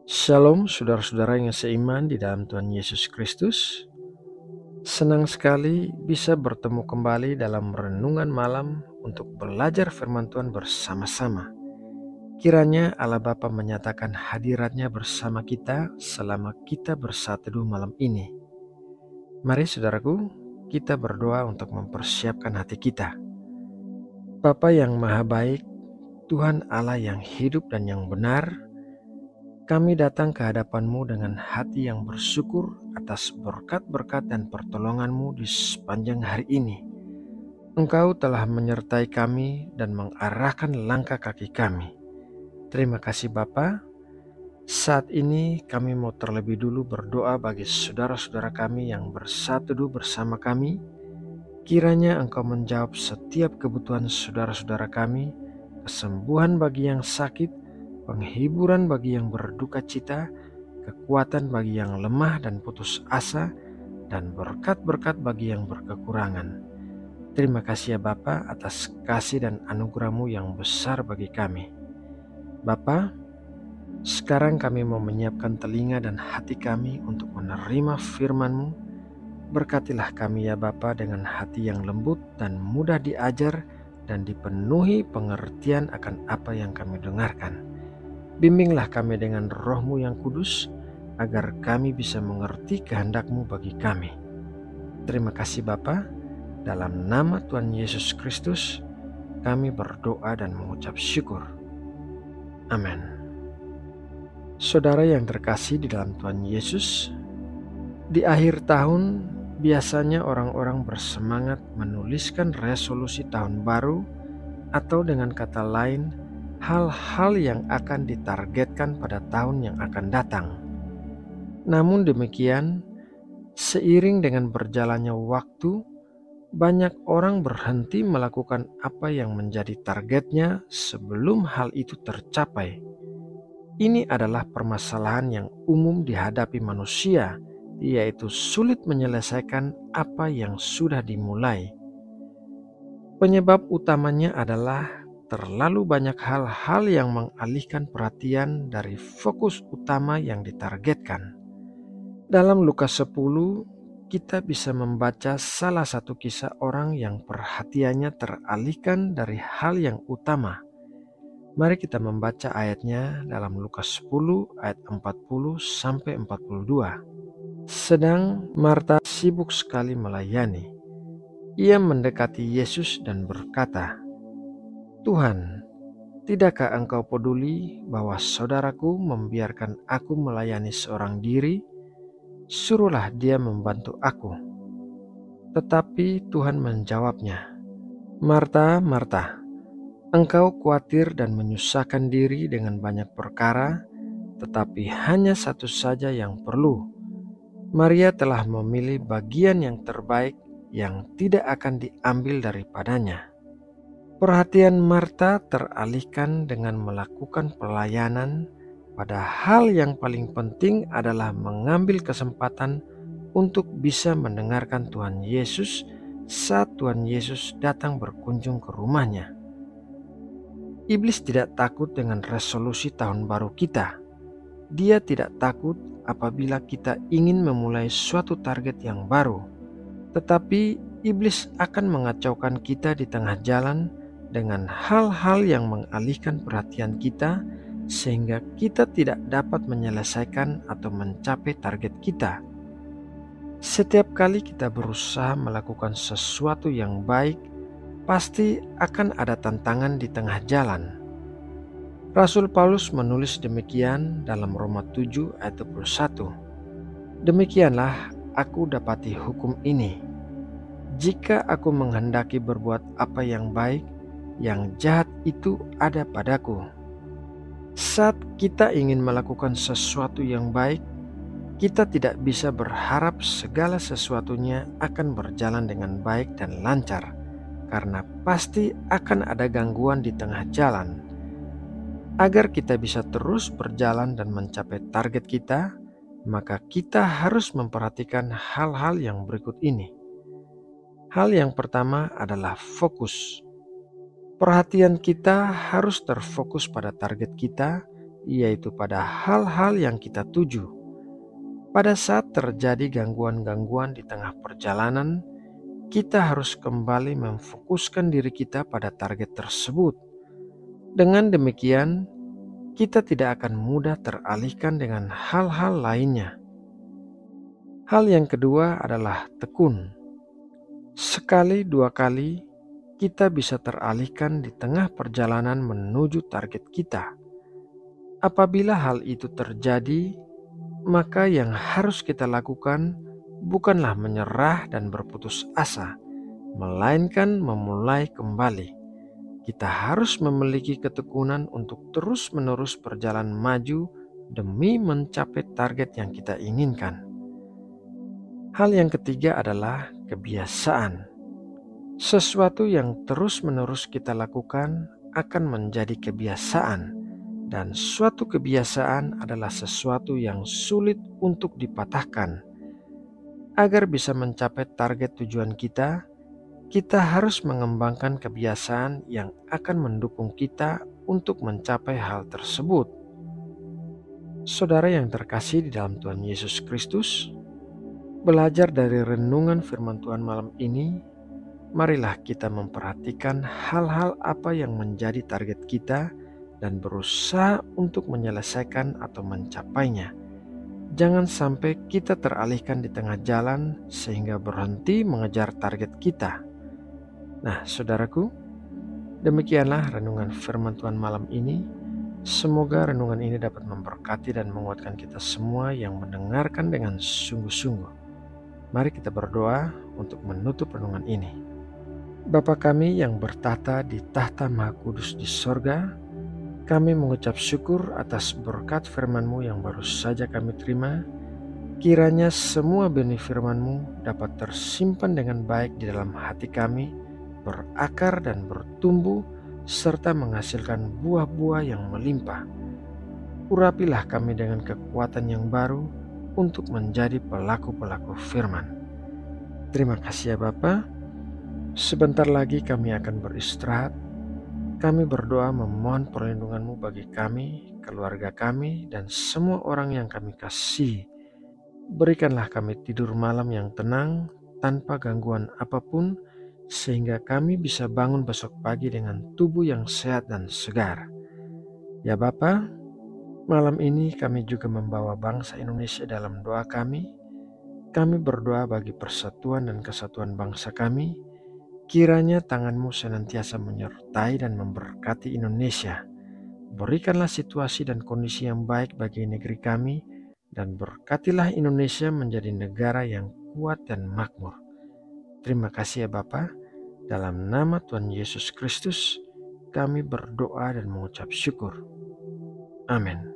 Shalom saudara-saudara yang seiman di dalam Tuhan Yesus Kristus. Senang sekali bisa bertemu kembali dalam renungan malam untuk belajar firman Tuhan bersama-sama. Kiranya Allah Bapa menyatakan hadiratnya bersama kita selama kita bersateduh malam ini. Mari saudaraku, kita berdoa untuk mempersiapkan hati kita. Bapa yang maha baik, Tuhan Allah yang hidup dan yang benar, kami datang ke hadapan-Mu dengan hati yang bersyukur atas berkat-berkat dan pertolongan-Mu di sepanjang hari ini. Engkau telah menyertai kami dan mengarahkan langkah kaki kami. Terima kasih Bapa. Saat ini kami mau terlebih dulu berdoa bagi saudara-saudara kami yang bersatu bersama kami. Kiranya Engkau menjawab setiap kebutuhan saudara-saudara kami, kesembuhan bagi yang sakit, penghiburan bagi yang berduka cita, kekuatan bagi yang lemah dan putus asa, dan berkat-berkat bagi yang berkekurangan. Terima kasih ya Bapa atas kasih dan anugerah-Mu yang besar bagi kami. Bapa, sekarang kami mau menyiapkan telinga dan hati kami untuk menerima firman-Mu. Berkatilah kami ya Bapa dengan hati yang lembut dan mudah diajar dan dipenuhi pengertian akan apa yang kami dengarkan. Bimbinglah kami dengan Roh-Mu yang kudus, agar kami bisa mengerti kehendak-Mu bagi kami. Terima kasih Bapa, dalam nama Tuhan Yesus Kristus, kami berdoa dan mengucap syukur. Amin. Saudara yang terkasih di dalam Tuhan Yesus, di akhir tahun biasanya orang-orang bersemangat menuliskan resolusi tahun baru, atau dengan kata lain, hal-hal yang akan ditargetkan pada tahun yang akan datang. Namun demikian, seiring dengan berjalannya waktu, banyak orang berhenti melakukan apa yang menjadi targetnya sebelum hal itu tercapai. Ini adalah permasalahan yang umum dihadapi manusia, yaitu sulit menyelesaikan apa yang sudah dimulai. Penyebab utamanya adalah terlalu banyak hal-hal yang mengalihkan perhatian dari fokus utama yang ditargetkan. Dalam Lukas 10, kita bisa membaca salah satu kisah orang yang perhatiannya teralihkan dari hal yang utama. Mari kita membaca ayatnya dalam Lukas 10 ayat 40 sampai 42. Sedang Marta sibuk sekali melayani. Ia mendekati Yesus dan berkata, "Tuhan, tidakkah Engkau peduli bahwa saudaraku membiarkan aku melayani seorang diri? Suruhlah dia membantu aku." Tetapi Tuhan menjawabnya, "Marta, Marta, engkau khawatir dan menyusahkan diri dengan banyak perkara, tetapi hanya satu saja yang perlu. Maria telah memilih bagian yang terbaik yang tidak akan diambil daripadanya." Perhatian Marta teralihkan dengan melakukan pelayanan, padahal yang paling penting adalah mengambil kesempatan untuk bisa mendengarkan Tuhan Yesus saat Tuhan Yesus datang berkunjung ke rumahnya. Iblis tidak takut dengan resolusi tahun baru kita. Dia tidak takut apabila kita ingin memulai suatu target yang baru. Tetapi iblis akan mengacaukan kita di tengah jalan dengan hal-hal yang mengalihkan perhatian kita, sehingga kita tidak dapat menyelesaikan atau mencapai target kita. Setiap kali kita berusaha melakukan sesuatu yang baik, pasti akan ada tantangan di tengah jalan. Rasul Paulus menulis demikian dalam Roma 7 ayat 21. "Demikianlah aku dapati hukum ini. Jika aku menghendaki berbuat apa yang baik, yang jahat itu ada padaku." Saat kita ingin melakukan sesuatu yang baik, kita tidak bisa berharap segala sesuatunya akan berjalan dengan baik dan lancar, karena pasti akan ada gangguan di tengah jalan. Agar kita bisa terus berjalan dan mencapai target kita, maka kita harus memperhatikan hal-hal yang berikut ini. Hal yang pertama adalah fokus. Perhatian kita harus terfokus pada target kita, yaitu pada hal-hal yang kita tuju. Pada saat terjadi gangguan-gangguan di tengah perjalanan, kita harus kembali memfokuskan diri kita pada target tersebut. Dengan demikian, kita tidak akan mudah teralihkan dengan hal-hal lainnya. Hal yang kedua adalah tekun. Sekali dua kali, kita bisa teralihkan di tengah perjalanan menuju target kita. Apabila hal itu terjadi, maka yang harus kita lakukan bukanlah menyerah dan berputus asa, melainkan memulai kembali. Kita harus memiliki ketekunan untuk terus-menerus berjalan maju demi mencapai target yang kita inginkan. Hal yang ketiga adalah kebiasaan. Sesuatu yang terus-menerus kita lakukan akan menjadi kebiasaan, dan suatu kebiasaan adalah sesuatu yang sulit untuk dipatahkan. Agar bisa mencapai target tujuan kita harus mengembangkan kebiasaan yang akan mendukung kita untuk mencapai hal tersebut. Saudara yang terkasih di dalam Tuhan Yesus Kristus, belajar dari renungan firman Tuhan malam ini, marilah kita memperhatikan hal-hal apa yang menjadi target kita dan berusaha untuk menyelesaikan atau mencapainya. Jangan sampai kita teralihkan di tengah jalan sehingga berhenti mengejar target kita. Nah, saudaraku, demikianlah renungan firman Tuhan malam ini. Semoga renungan ini dapat memberkati dan menguatkan kita semua yang mendengarkan dengan sungguh-sungguh. Mari kita berdoa untuk menutup renungan ini. Bapa kami yang bertahta di tahta Maha Kudus di sorga, kami mengucap syukur atas berkat firman-Mu yang baru saja kami terima. Kiranya semua benih firman-Mu dapat tersimpan dengan baik di dalam hati kami, berakar dan bertumbuh, serta menghasilkan buah-buah yang melimpah. Urapilah kami dengan kekuatan yang baru untuk menjadi pelaku-pelaku firman. Terima kasih ya Bapa. Sebentar lagi kami akan beristirahat. Kami berdoa memohon perlindungan-Mu bagi kami, keluarga kami, dan semua orang yang kami kasihi. Berikanlah kami tidur malam yang tenang, tanpa gangguan apapun, sehingga kami bisa bangun besok pagi dengan tubuh yang sehat dan segar. Ya Bapa, malam ini kami juga membawa bangsa Indonesia dalam doa kami. Kami berdoa bagi persatuan dan kesatuan bangsa kami. Kiranya tangan-Mu senantiasa menyertai dan memberkati Indonesia. Berikanlah situasi dan kondisi yang baik bagi negeri kami, dan berkatilah Indonesia menjadi negara yang kuat dan makmur. Terima kasih ya Bapa. Dalam nama Tuhan Yesus Kristus, kami berdoa dan mengucap syukur. Amin.